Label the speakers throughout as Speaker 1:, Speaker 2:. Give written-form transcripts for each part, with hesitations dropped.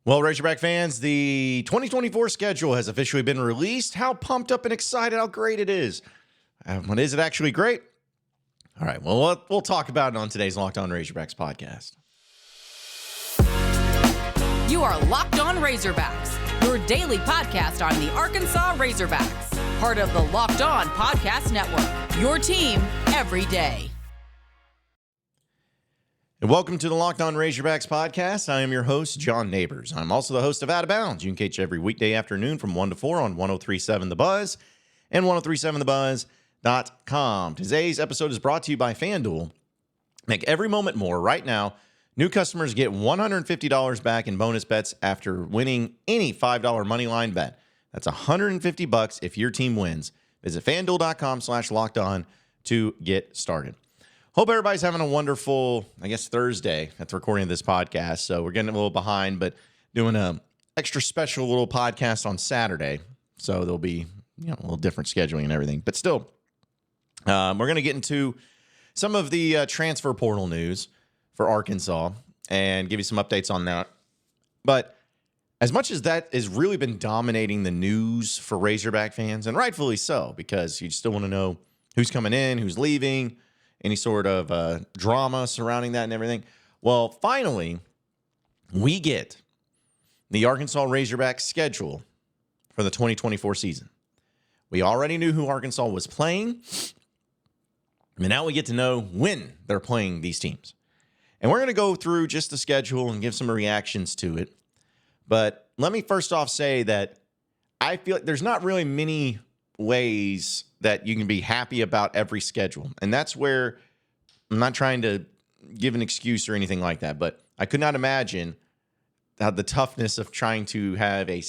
Speaker 1: Well, Razorback fans, the 2024 schedule has officially been released. How pumped up and excited, how great it is. But is it actually great? All right, well, we'll talk about it on today's Locked On Razorbacks podcast.
Speaker 2: You are Locked On Razorbacks, your daily podcast on the Arkansas Razorbacks, part of the Locked On Podcast Network, your team every day.
Speaker 1: And welcome to the Locked On Razorbacks podcast. I am your host, John Nabors. I'm also the host of Out of Bounds. You can catch every weekday afternoon from 1 to 4 on 103.7 The Buzz and 103.7thebuzz.com. Today's episode is brought to you by FanDuel. Make every moment more. Right now, new customers get $150 back in bonus bets after winning any $5 moneyline bet. That's $150 if your team wins. Visit FanDuel.com/lockedon to get started. Hope everybody's having a wonderful, Thursday at the recording of this podcast. So we're getting a little behind, but doing a extra special little podcast on Saturday. So there'll be a little different scheduling and everything. But still, we're going to get into some of the transfer portal news for Arkansas and give you some updates on that. But as much as that has really been dominating the news for Razorback fans, and rightfully so, because you still want to know who's coming in, who's leaving, any sort of drama surrounding that and everything. Well, finally, we get the Arkansas Razorbacks schedule for the 2024 season. We already knew who Arkansas was playing, and now we get to know when they're playing these teams. And we're going to go through just the schedule and give some reactions to it. But let me first off say that I feel like there's not really many ways that you can be happy about every schedule. And that's where I'm not trying to give an excuse or anything like that, but I could not imagine how the toughness of trying to have a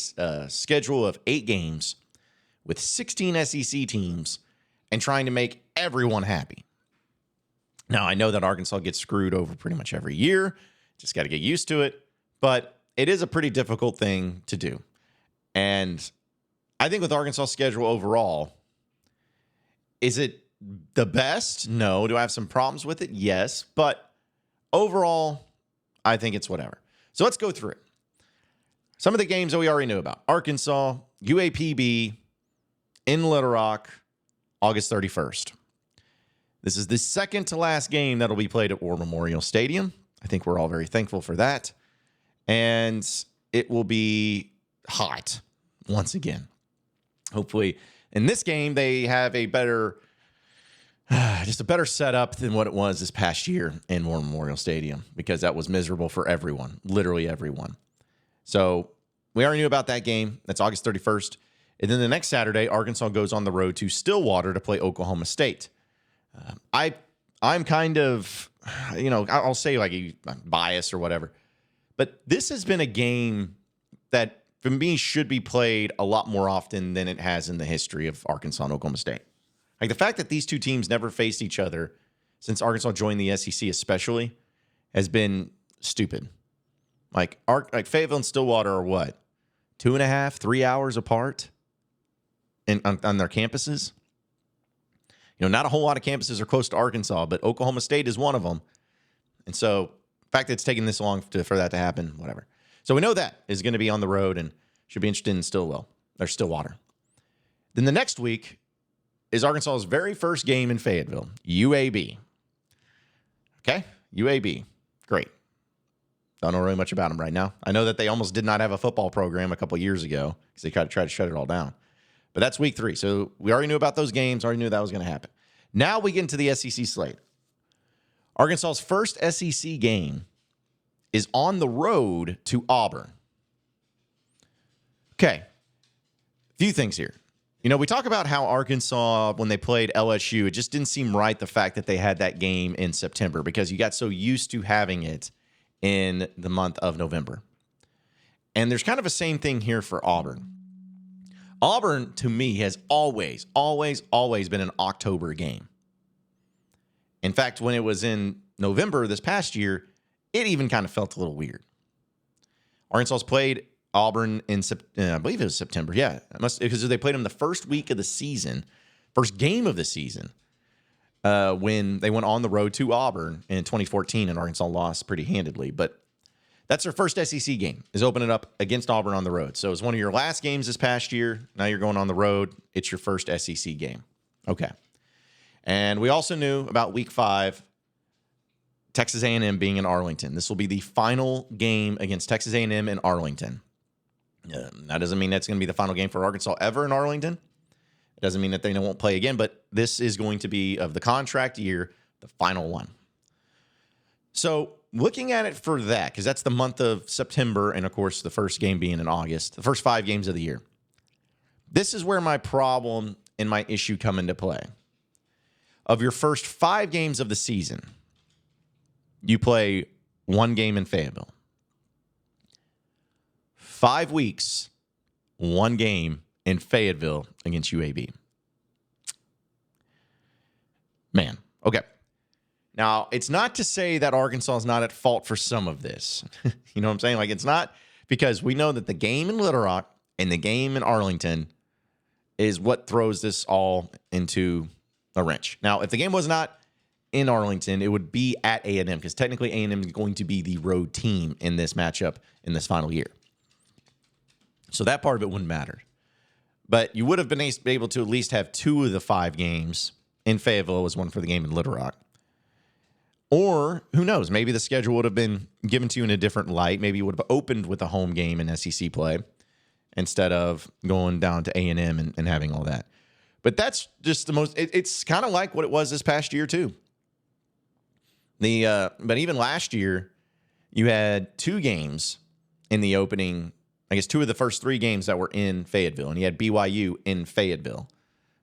Speaker 1: schedule of 8 games with 16 SEC teams and trying to make everyone happy. Now, I know that Arkansas gets screwed over pretty much every year. Just got to get used to it. But it is a pretty difficult thing to do. And I think with Arkansas' schedule overall, is it the best? No. Do I have some problems with it? Yes. But overall, I think it's whatever. So let's go through it. Some of the games that we already knew about. Arkansas, UAPB, in Little Rock, August 31st. This is the second to last game that'll be played at War Memorial Stadium. I think we're all very thankful for that. And it will be hot once again. Hopefully, in this game, they have a better, just a better setup than what it was this past year in War Memorial Stadium, because that was miserable for everyone, literally everyone. So we already knew about that game. That's August 31st. And then the next Saturday, Arkansas goes on the road to Stillwater to play Oklahoma State. I'm kind of, I'll say like I'm biased or whatever, but this has been a game that for me should be played a lot more often than it has in the history of Arkansas and Oklahoma State. Like the fact that these two teams never faced each other since Arkansas joined the SEC especially has been stupid. Like Fayetteville and Stillwater are what? 2.5, 3 hours apart on their campuses. Not a whole lot of campuses are close to Arkansas, but Oklahoma State is one of them. And so the fact that it's taking this long for that to happen, whatever. So we know that is going to be on the road and should be interested in Stillwater. Then the next week is Arkansas's very first game in Fayetteville, UAB. Okay, UAB. Great. Don't know really much about them right now. I know that they almost did not have a football program a couple years ago because they tried to shut it all down. But that's week 3. So we already knew about those games, already knew that was going to happen. Now we get into the SEC slate. Arkansas's first SEC game is on the road to Auburn. Okay, a few things here. We talk about how Arkansas, when they played LSU, it just didn't seem right, the fact that they had that game in September, because you got so used to having it in the month of November. And there's kind of a same thing here for Auburn. Auburn, to me, has always been an October game. In fact, when it was in November this past year, it even kind of felt a little weird. Arkansas's played Auburn in, I believe it was September. Yeah, because they played them the first week of the season, first game of the season, when they went on the road to Auburn in 2014, and Arkansas lost pretty handedly. But That's their first SEC game, is opening up against Auburn on the road. So it's one of your last games this past year. Now you're going on the road. It's your first SEC game. Okay. And we also knew about week 5, Texas A&M being in Arlington. This will be the final game against Texas A&M in Arlington. That doesn't mean that's going to be the final game for Arkansas ever in Arlington. It doesn't mean that they won't play again, but this is going to be, of the contract year, the final one. So looking at it for that, because that's the month of September, and of course the first game being in August, the first 5 games of the year. This is where my problem and my issue come into play. Of your first 5 games of the season, you play 1 game in Fayetteville. 5 weeks, 1 game in Fayetteville against UAB. Man, okay. Now, it's not to say that Arkansas is not at fault for some of this. You know what I'm saying? Like, it's not, because we know that the game in Little Rock and the game in Arlington is what throws this all into a wrench. Now, if the game was not in Arlington, it would be at A&M, because technically A&M is going to be the road team in this matchup in this final year. So that part of it wouldn't matter. But you would have been able to at least have 2 of the 5 games in Fayetteville as one for the game in Little Rock. Or, who knows, maybe the schedule would have been given to you in a different light. Maybe you would have opened with a home game in SEC play instead of going down to A&M and having all that. But that's just the most, it's kind of like what it was this past year too. But even last year, you had 2 games in the opening, I guess 2 of the first 3 games that were in Fayetteville, and you had BYU in Fayetteville.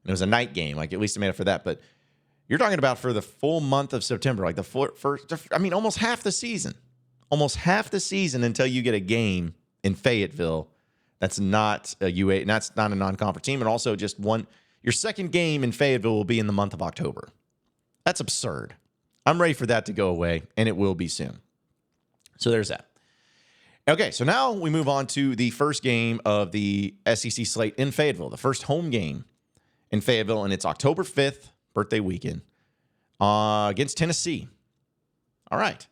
Speaker 1: And it was a night game, like at least it made up for that. But you're talking about for the full month of September, like the first, I mean, almost half the season. Almost half the season until you get a game in Fayetteville that's not a UA, that's not a non-conference team, and also just your second game in Fayetteville will be in the month of October. That's absurd. I'm ready for that to go away, and it will be soon. So there's that. Okay, so now we move on to the first game of the SEC slate in Fayetteville, the first home game in Fayetteville, and it's October 5th, birthday weekend, against Tennessee. All right.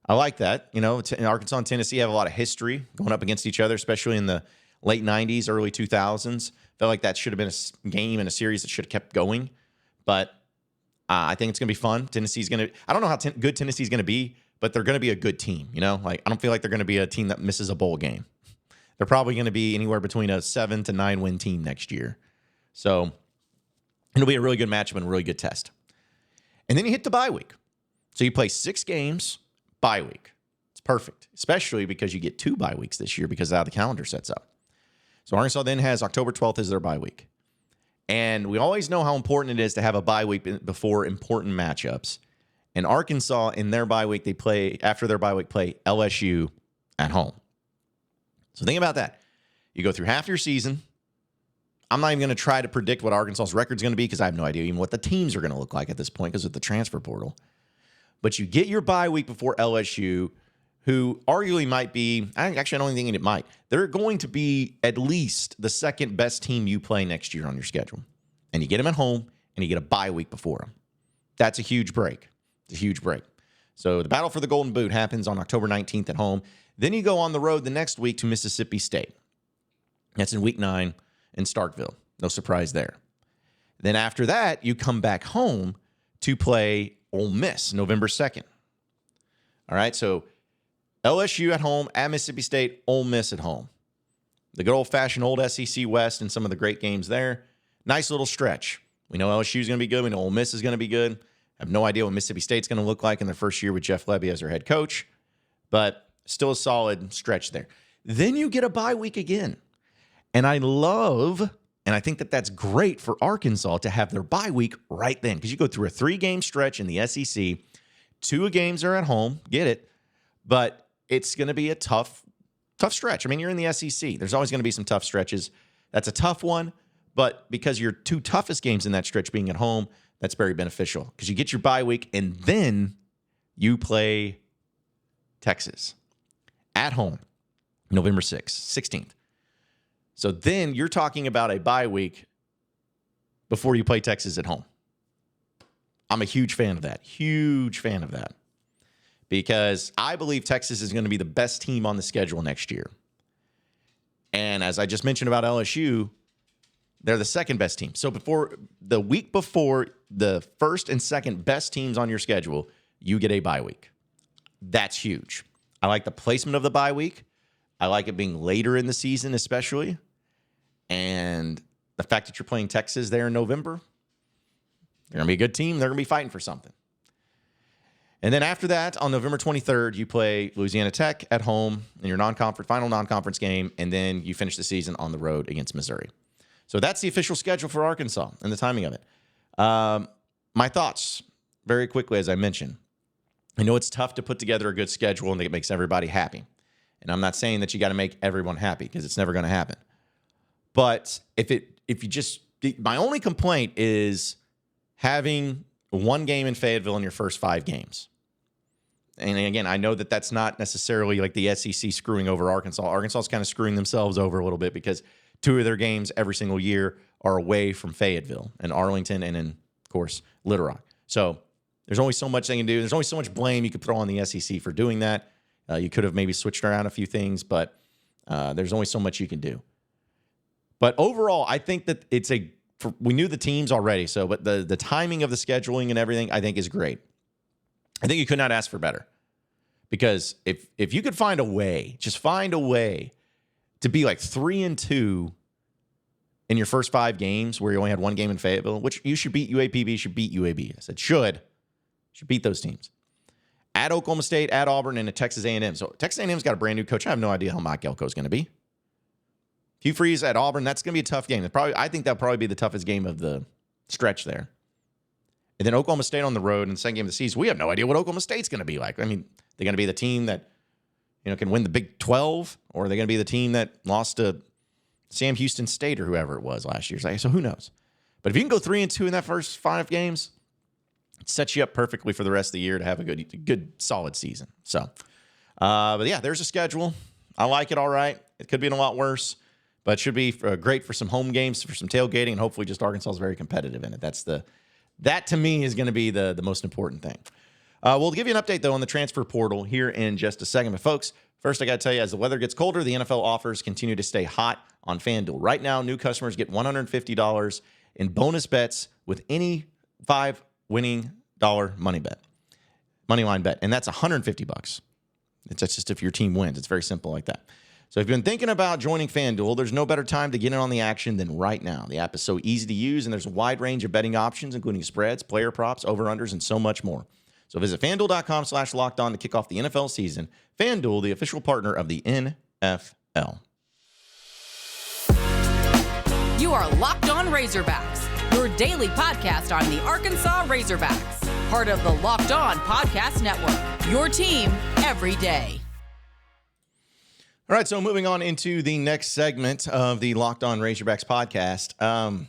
Speaker 1: I like that. You know, Arkansas and Tennessee have a lot of history going up against each other, especially in the late 90s, early 2000s. Felt like that should have been a game and a series that should have kept going. But I think it's going to be fun. Tennessee's going to – I don't know how good Tennessee's going to be, but they're going to be a good team, you know? Like, I don't feel like they're going to be a team that misses a bowl game. They're probably going to be anywhere between a 7 to 9 win team next year. So it'll be a really good matchup and a really good test. And then you hit the bye week. So you play 6 games, bye week. It's perfect, especially because you get 2 bye weeks this year because of how the calendar sets up. So Arkansas then has October 12th as their bye week. And we always know how important it is to have a bye week before important matchups. And Arkansas, in their bye week, after their bye week, play LSU at home. So think about that. You go through half your season. I'm not even going to try to predict what Arkansas's record is going to be because I have no idea even what the teams are going to look like at this point because of the transfer portal. But you get your bye week before LSU, who arguably might be, actually I don't even think it might. They're going to be at least the second best team you play next year on your schedule. And you get them at home, and you get a bye week before them. That's a huge break. It's a huge break. So the battle for the Golden Boot happens on October 19th at home. Then you go on the road the next week to Mississippi State. That's in week 9 in Starkville. No surprise there. Then after that, you come back home to play Ole Miss November 2nd. All right, so LSU at home, at Mississippi State, Ole Miss at home. The good old-fashioned old SEC West and some of the great games there. Nice little stretch. We know LSU is going to be good. We know Ole Miss is going to be good. I have no idea what Mississippi State's going to look like in their first year with Jeff Lebby as their head coach, but still a solid stretch there. Then you get a bye week again. And I think that that's great for Arkansas to have their bye week right then because you go through a 3-game stretch in the SEC. 2 games are at home. Get it. But it's going to be a tough stretch. I mean, you're in the SEC. There's always going to be some tough stretches. That's a tough one. But because your 2 toughest games in that stretch being at home, that's very beneficial because you get your bye week and then you play Texas at home, November 16th. So then you're talking about a bye week before you play Texas at home. I'm a huge fan of that. Huge fan of that. because I believe Texas is going to be the best team on the schedule next year. And as I just mentioned about LSU, they're the second best team. So the week before the first and second best teams on your schedule, you get a bye week. That's huge. I like the placement of the bye week. I like it being later in the season, especially. And the fact that you're playing Texas there in November, they're going to be a good team. They're going to be fighting for something. And then after that, on November 23rd, you play Louisiana Tech at home in your final non-conference game, and then you finish the season on the road against Missouri. So that's the official schedule for Arkansas and the timing of it. My thoughts, very quickly, as I mentioned. I know it's tough to put together a good schedule and it makes everybody happy. And I'm not saying that you got to make everyone happy because it's never going to happen. But my only complaint is having one game in Fayetteville in your first 5 games. And again, I know that that's not necessarily like the SEC screwing over Arkansas. Arkansas is kind of screwing themselves over a little bit because 2 of their games every single year are away from Fayetteville and Arlington and, of course, Little Rock. So there's only so much they can do. There's only so much blame you could throw on the SEC for doing that. You could have maybe switched around a few things, but there's only so much you can do. But overall, I think that we knew the teams already, but the timing of the scheduling and everything, I think, is great. I think you could not ask for better. Because if you could find a way, just find a way to be like 3-2 in your first 5 games where you only had 1 game in Fayetteville, which you should beat UAPB, should beat UAB. I said should beat those teams. At Oklahoma State, at Auburn, and at Texas A&M. So Texas A&M's got a brand new coach. I have no idea how Mike Elko is going to be. Hugh Freeze at Auburn, that's going to be a tough game. I think that'll probably be the toughest game of the stretch there. And then Oklahoma State on the road in the second game of the season. We have no idea what Oklahoma State's going to be like. I mean, they're going to be the team that can win the Big 12, or are they going to be the team that lost to Sam Houston State or whoever it was last year? So who knows? But if you can go 3-2 in that first 5 games, it sets you up perfectly for the rest of the year to have a good solid season. So, but yeah, there's a schedule. I like it all right. It could be a lot worse, but it should be great for some home games, for some tailgating, and hopefully just Arkansas is very competitive in it. That to me is going to be the most important thing. We'll give you an update, though, on the transfer portal here in just a second. But, folks, first I got to tell you, as the weather gets colder, the NFL offers continue to stay hot on FanDuel. Right now, new customers get $150 in bonus bets with any 5 winning dollar money line bet, and that's $150. That's just if your team wins. It's very simple like that. So if you've been thinking about joining FanDuel, there's no better time to get in on the action than right now. The app is so easy to use, and there's a wide range of betting options, including spreads, player props, over-unders, and so much more. So visit FanDuel.com/lockedon to kick off the NFL season. FanDuel, the official partner of the NFL.
Speaker 2: You are Locked On Razorbacks, your daily podcast on the Arkansas Razorbacks, part of the Locked On Podcast Network, your team every day.
Speaker 1: All right, so moving on into the next segment of the Locked On Razorbacks podcast.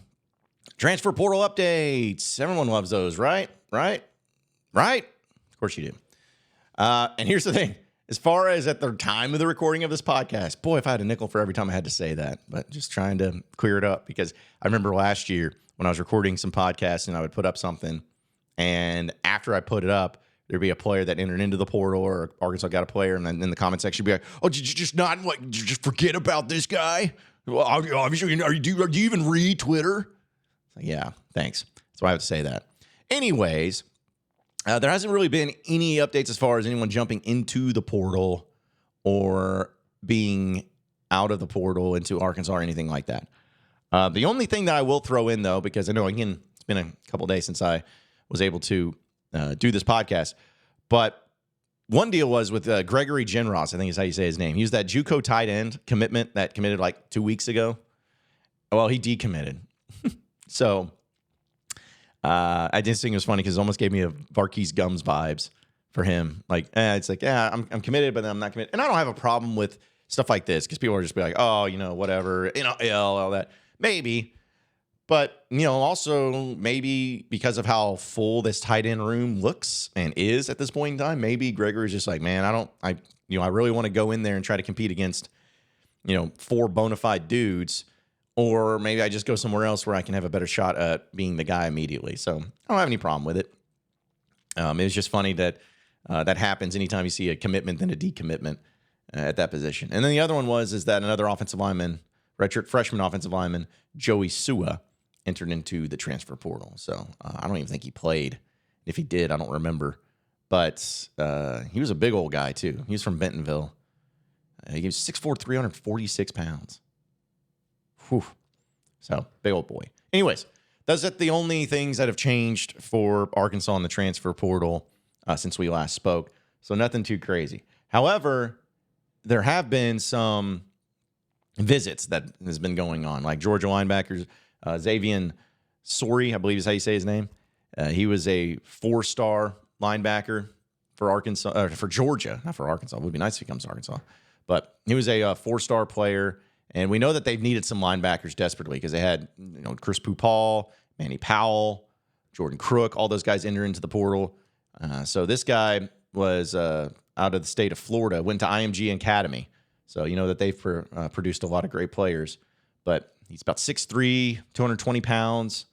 Speaker 1: Transfer portal updates. Everyone loves those, right? Right? Of course you do. And here's the thing. As far as at the time of the recording of this podcast, boy, if I had a nickel for every time I had to say that, but just trying to clear it up, because I remember last year when I was recording some podcasts and I would put up something, and after I put it up, there'd be a player that entered into the portal, or Arkansas got a player, and then in the comment section, be like, "Oh, did you just forget about this guy? Well, obviously, do you even read Twitter?" It's like, yeah, thanks. That's why I have to say that. Anyways, there hasn't really been any updates as far as anyone jumping into the portal or being out of the portal into Arkansas or anything like that. The only thing that I will throw in, though, because I know, again, it's been a couple of days since I was able to do this podcast, but one deal was with Gregory Genros, I think is how you say his name. He was that JUCO tight end commitment that committed like 2 weeks ago. Well, he decommitted. So I just think it was funny because it almost gave me a Varkey's Gums vibes for him. Like, it's like, yeah, I'm committed, but then I'm not committed. And I don't have a problem with stuff like this because people are just be like, oh, whatever, all that. Maybe. But, also maybe because of how full this tight end room looks and is at this point in time, maybe Gregory's just like, man, I really want to go in there and try to compete against, 4 bona fide dudes. Or maybe I just go somewhere else where I can have a better shot at being the guy immediately. So I don't have any problem with it. It was just funny that That happens anytime you see a commitment then a decommitment at that position. And then the other one is that another offensive lineman, redshirt freshman offensive lineman, Joey Sua, entered into the transfer portal. So I don't even think he played. If he did, I don't remember. But he was a big old guy, too. He was from Bentonville. He was 6'4", 346 pounds. Whew. So, big old boy. Anyways, those are the only things that have changed for Arkansas in the transfer portal since we last spoke. So, nothing too crazy. However, there have been some visits that has been going on, like Georgia linebackers, Xavier Sori, I believe is how you say his name. He was a 4-star linebacker for Arkansas, for Georgia, not for Arkansas. It would be nice if he comes to Arkansas. But he was a 4-star player, and we know that they've needed some linebackers desperately because they had Chris Pupal, Manny Powell, Jordan Crook, all those guys enter into the portal. So this guy was out of the state of Florida, went to IMG Academy. So you know that they've produced a lot of great players. But he's about 6'3", 220 pounds,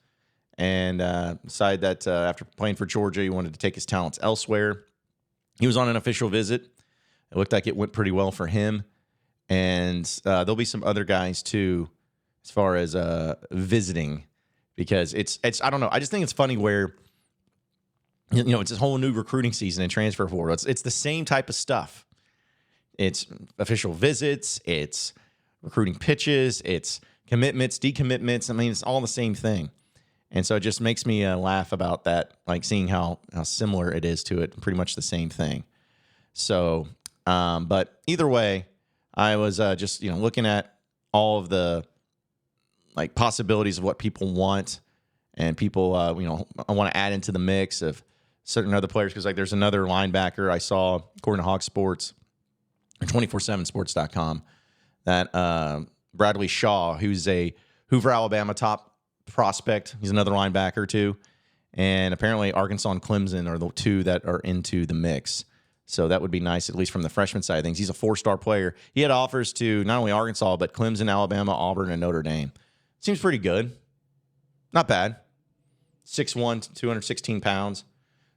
Speaker 1: and decided that after playing for Georgia, he wanted to take his talents elsewhere. He was on an official visit. It looked like it went pretty well for him. And there'll be some other guys, too, as far as visiting, because it's I don't know. I just think it's funny where, it's a whole new recruiting season in transfer portal. It's the same type of stuff. It's official visits. It's recruiting pitches. It's commitments, decommitments. I mean, it's all the same thing. And so it just makes me laugh about that, like seeing how similar it is to it, pretty much the same thing. So, but either way, I was just, looking at all of the like possibilities of what people want, and people, I want to add into the mix of certain other players, because like there's another linebacker I saw, according to Hawk Sports, or 247sports.com, that Bradley Shaw, who's a Hoover, Alabama top prospect. He's another linebacker too. And apparently Arkansas and Clemson are the two that are into the mix. So that would be nice, at least from the freshman side of things. He's a 4-star player. He had offers to not only Arkansas, but Clemson, Alabama, Auburn, and Notre Dame. Seems pretty good. Not bad. 6'1", 216 pounds.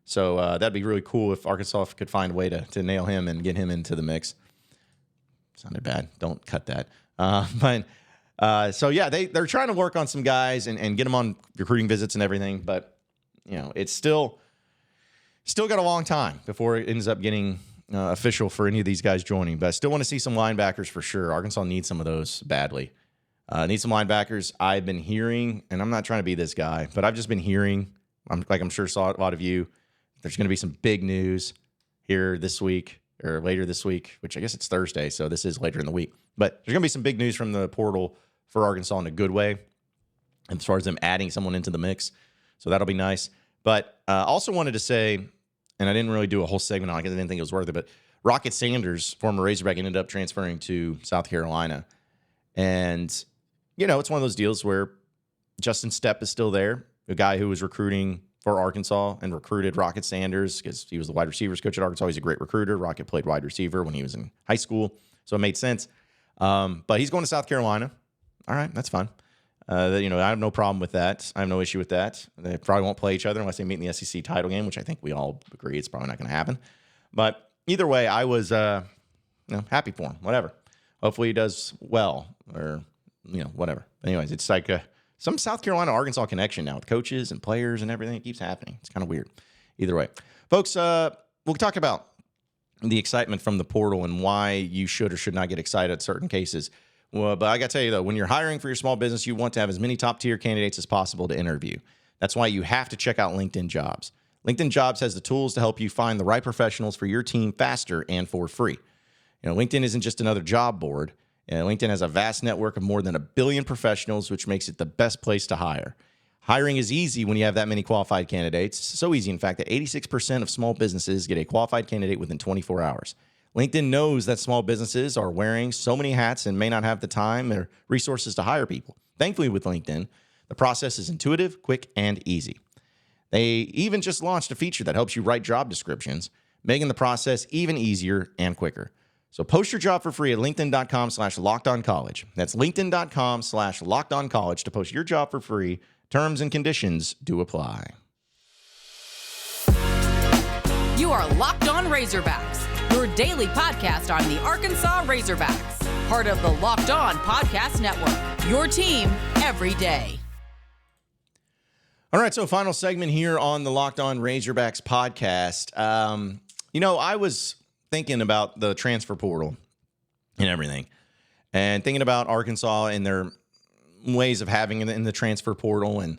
Speaker 1: So that'd be really cool if Arkansas could find a way to nail him and get him into the mix. Sounded bad. Don't cut that. So yeah, they're trying to work on some guys and get them on recruiting visits and everything. But, it's still got a long time before it ends up getting official for any of these guys joining. But I still want to see some linebackers for sure. Arkansas needs some of those badly. Need some linebackers. I've been hearing, and I'm not trying to be this guy, but I've just been hearing, I'm sure saw a lot of you, there's going to be some big news here this week or later this week, which I guess it's Thursday, so this is later in the week. But there's going to be some big news from the portal for Arkansas in a good way, as far as them adding someone into the mix. So that'll be nice. But also wanted to say, and I didn't really do a whole segment on it because I didn't think it was worth it, but Rocket Sanders, former Razorback, ended up transferring to South Carolina. And, it's one of those deals where Justin Stepp is still there, a guy who was recruiting for Arkansas and recruited Rocket Sanders because he was the wide receivers coach at Arkansas. He's a great recruiter. Rocket played wide receiver when he was in high school, so it made sense. But he's going to South Carolina. All right, that's fine. I have no problem with that. I have no issue with that. They probably won't play each other unless they meet in the SEC title game, which I think we all agree it's probably not going to happen. But either way, I was happy for him. Whatever. Hopefully he does well, or whatever. Anyways, it's like some South Carolina Arkansas connection now with coaches and players and everything. It keeps happening. It's kind of weird. Either way, folks, we'll talk about the excitement from the portal and why you should or should not get excited at certain cases. Well, but I got to tell you, though, when you're hiring for your small business, you want to have as many top-tier candidates as possible to interview. That's why you have to check out LinkedIn Jobs. LinkedIn Jobs has the tools to help you find the right professionals for your team faster and for free. LinkedIn isn't just another job board. LinkedIn has a vast network of more than 1 billion professionals, which makes it the best place to hire. Hiring is easy when you have that many qualified candidates. So easy, in fact, that 86% of small businesses get a qualified candidate within 24 hours. LinkedIn knows that small businesses are wearing so many hats and may not have the time or resources to hire people. Thankfully, with LinkedIn, the process is intuitive, quick, and easy. They even just launched a feature that helps you write job descriptions, making the process even easier and quicker. So post your job for free at linkedin.com/lockedoncollege. That's linkedin.com/lockedoncollege to post your job for free. Terms and conditions do apply.
Speaker 2: You are Locked On Razorbacks, your daily podcast on the Arkansas Razorbacks, part of the Locked On Podcast Network, your team every day.
Speaker 1: All right, so final segment here on the Locked On Razorbacks podcast. I was thinking about the transfer portal and everything, and thinking about Arkansas and their ways of having it in the transfer portal, and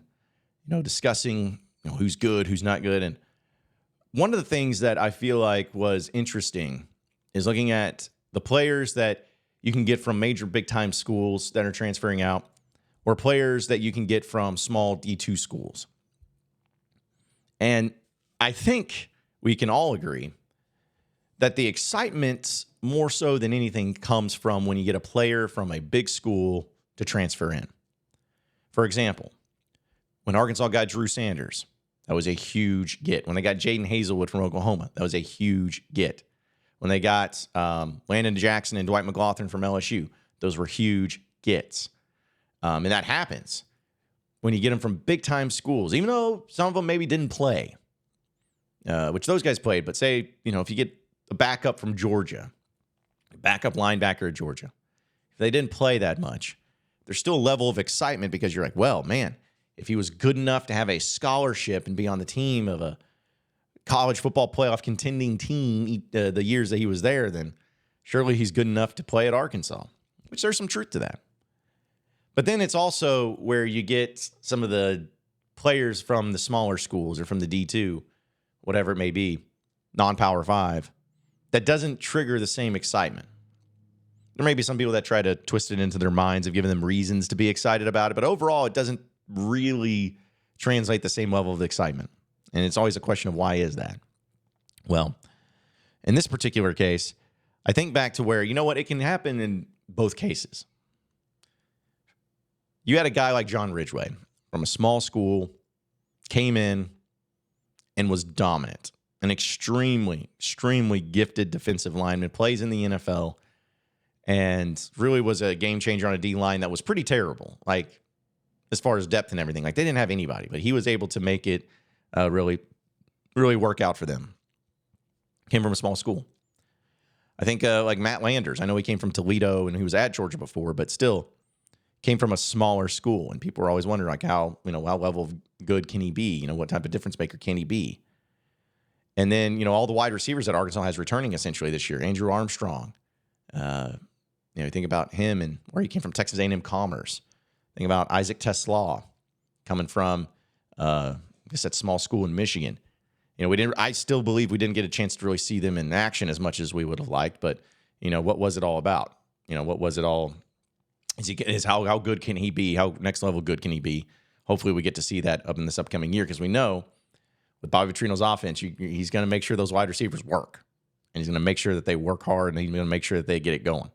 Speaker 1: discussing who's good, who's not good. And one of the things that I feel like was interesting is looking at the players that you can get from major big-time schools that are transferring out, or players that you can get from small D2 schools. And I think we can all agree that the excitement, more so than anything, comes from when you get a player from a big school to transfer in. For example, when Arkansas got Drew Sanders, that was a huge get. When they got Jaden Hazelwood from Oklahoma, that was a huge get. When they got Landon Jackson and Dwight McLaughlin from LSU, those were huge gets. And that happens when you get them from big-time schools, even though some of them maybe didn't play, which those guys played. But say, if you get a backup from Georgia, a backup linebacker at Georgia, if they didn't play that much, there's still a level of excitement because you're like, well, man, if he was good enough to have a scholarship and be on the team of a college football playoff contending team the years that he was there, then surely he's good enough to play at Arkansas, which there's some truth to that. But then it's also where you get some of the players from the smaller schools or from the D2, whatever it may be, non-Power 5, that doesn't trigger the same excitement. There may be some people that try to twist it into their minds of giving them reasons to be excited about it, but overall it doesn't really translate the same level of excitement. And it's always a question of why is that? Well, in this particular case, I think back to where, it can happen in both cases. You had a guy like John Ridgeway from a small school, came in and was dominant. An extremely, extremely gifted defensive lineman, plays in the NFL, and really was a game changer on a D-line that was pretty terrible. Like, as far as depth and everything, like they didn't have anybody, but he was able to make it really, really work out for them. Came from a small school. I think like Matt Landers, I know he came from Toledo and he was at Georgia before, but still came from a smaller school. And people are always wondering like how level of good can he be? What type of difference maker can he be? And then, all the wide receivers that Arkansas has returning essentially this year, Andrew Armstrong, you think about him and where he came from, Texas A&M Commerce. Think about Isaac Teslaw coming from, that small school in Michigan. I still believe we didn't get a chance to really see them in action as much as we would have liked. But what was it all about? What was it all? How good can he be? How next level good can he be? Hopefully, we get to see that up in this upcoming year because we know with Bobby Petrino's offense, he's going to make sure those wide receivers work, and he's going to make sure that they work hard, and he's going to make sure that they get it going.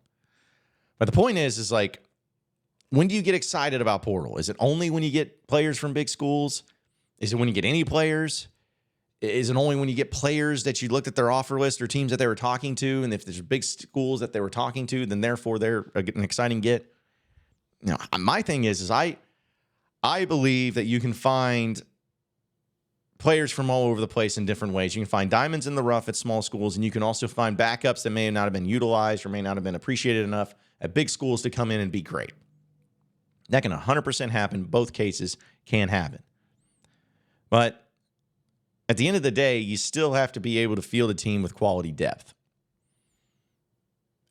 Speaker 1: But the point is like, when do you get excited about portal? Is it only when you get players from big schools? Is it when you get any players? Is it only when you get players that you looked at their offer list or teams that they were talking to, and if there's big schools that they were talking to, then therefore they're an exciting get? My thing is I believe that you can find players from all over the place in different ways. You can find diamonds in the rough at small schools, and you can also find backups that may not have been utilized or may not have been appreciated enough at big schools to come in and be great. That can 100% happen. Both cases can happen. But at the end of the day, you still have to be able to field a team with quality depth.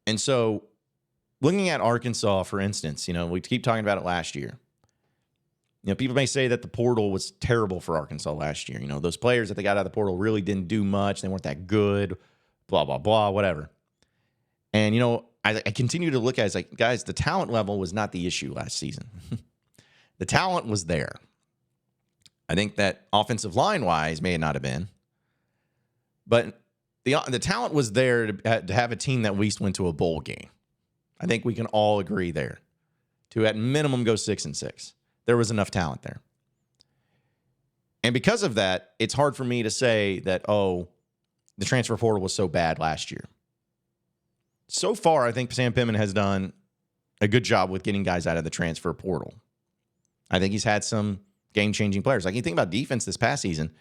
Speaker 1: And so looking at Arkansas, for instance, we keep talking about it last year. People may say that the portal was terrible for Arkansas last year. Those players that they got out of the portal really didn't do much. They weren't that good, blah, blah, blah, whatever. And, I continue to look at it as like, guys, the talent level was not the issue last season. The talent was there. I think that offensive line-wise may not have been. But the talent was there to have a team that at least went to a bowl game. I think we can all agree there. To at minimum go 6-6. There was enough talent there. And because of that, it's hard for me to say that, the transfer portal was so bad last year. So far, I think Sam Pittman has done a good job with getting guys out of the transfer portal. I think he's had some game-changing players. Like, you think about defense this past season,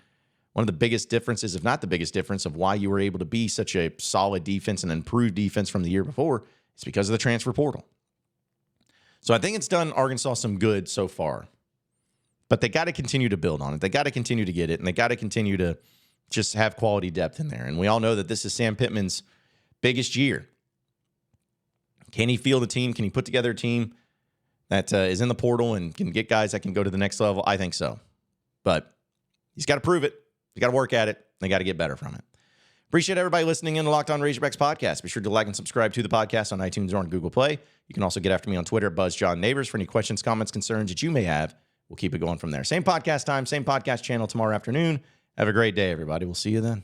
Speaker 1: one of the biggest differences, if not the biggest difference, of why you were able to be such a solid defense and improved defense from the year before is because of the transfer portal. So I think it's done Arkansas some good so far. But they got to continue to build on it. They got to continue to get it, and they got to continue to just have quality depth in there. And we all know that this is Sam Pittman's biggest year. Can he field a team? Can he put together a team that is in the portal and can get guys that can go to the next level? I think so. But he's got to prove it. He's got to work at it. They got to get better from it. Appreciate everybody listening in to Locked On Razorbacks podcast. Be sure to like and subscribe to the podcast on iTunes or on Google Play. You can also get after me on Twitter, BuzzJohnNabors, for any questions, comments, concerns that you may have. We'll keep it going from there. Same podcast time, same podcast channel tomorrow afternoon. Have a great day, everybody. We'll see you then.